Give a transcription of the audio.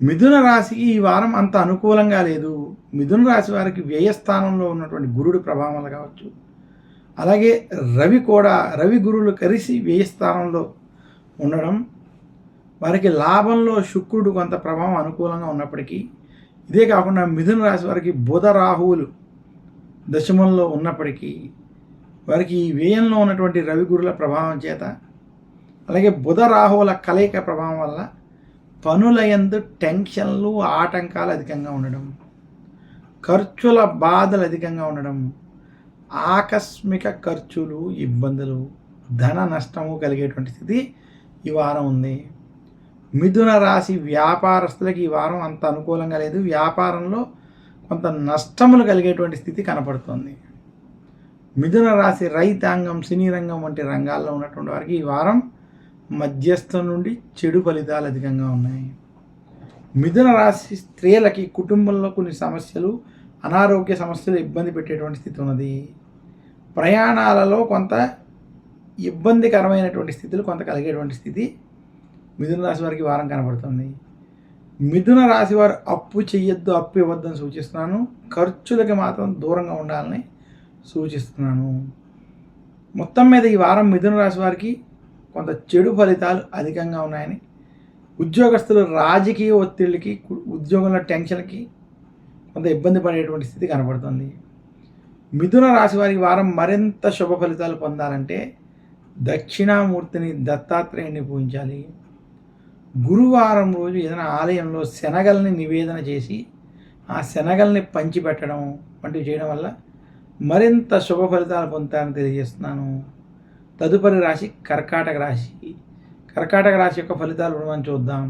మిథున రాశికి ఈ వారం అంత అనుకూలంగా లేదు. మిథున రాశి వారికి వ్యయస్థానంలో ఉన్నటువంటి గురుడి ప్రభావం వల్ల కావచ్చు. అలాగే రవి గురువులు కలిసి వ్యయస్థానంలో ఉండడం, వారికి లాభంలో శుక్రుడు కొంత ప్రభావం అనుకూలంగా ఉన్నప్పటికీ, ఇదే కాకుండా మిథున రాశి వారికి బుధ రాహువులు దశమంలో ఉన్నప్పటికీ, వారికి ఈ వ్యయంలో ఉన్నటువంటి రవి గురుల ప్రభావం చేత, అలాగే బుధ రాహువుల కలయిక ప్రభావం వల్ల పనులయందు టెన్షన్లు, ఆటంకాలు అధికంగా ఉండడం, ఖర్చుల బాధలు అధికంగా ఉండడం, ఆకస్మిక ఖర్చులు, ఇబ్బందులు, ధన నష్టము కలిగేటువంటి స్థితి ఈ వారం ఉంది. మిథున రాశి వ్యాపారస్తులకి ఈ వారం అంత అనుకూలంగా లేదు. వ్యాపారంలో కొంత నష్టములు కలిగేటువంటి స్థితి కనపడుతుంది. మిథున రాశి రైతాంగం, సినీ రంగం వంటి రంగాల్లో ఉన్నటువంటి వారికి ఈ వారం మధ్యస్థం నుండి చెడు ఫలితాలు అధికంగా ఉన్నాయి. మిథున రాశి స్త్రీలకి కుటుంబంలో కొన్ని సమస్యలు, అనారోగ్య సమస్యలు ఇబ్బంది పెట్టేటువంటి స్థితి ఉన్నది. ప్రయాణాలలో కొంత ఇబ్బందికరమైనటువంటి స్థితులు కొంత కలిగేటువంటి స్థితి మిథున రాశి వారికి వారం కనబడుతుంది. మిథున రాశి వారు అప్పు చెయ్యొద్దు, అప్పు ఇవ్వద్దని సూచిస్తున్నాను. ఖర్చులకి మాత్రం దూరంగా ఉండాలని సూచిస్తున్నాను. మొత్తం మీద ఈ వారం మిథున రాశి వారికి కొంత చెడు ఫలితాలు అధికంగా ఉన్నాయని, ఉద్యోగస్తులు రాజకీయ ఒత్తిళ్ళకి, ఉద్యోగంలో టెన్షన్కి కొంత ఇబ్బంది పడేటువంటి స్థితి కనబడుతుంది. మిథున రాశి వారి వారం మరింత శుభ ఫలితాలు పొందాలంటే దక్షిణామూర్తిని, దత్తాత్రేయుని పూజించాలి. గురువారం రోజు ఏదైనా ఆలయంలో శనగల్ని నివేదన చేసి ఆ శనగల్ని పంచిపెట్టడం వంటివి చేయడం వల్ల మరింత శుభ ఫలితాలు పొందుతారని తెలియజేస్తున్నాను. తదుపరి రాశి కర్కాటక రాశి. కర్కాటక రాశి యొక్క ఫలితాలు మనం చూద్దాం.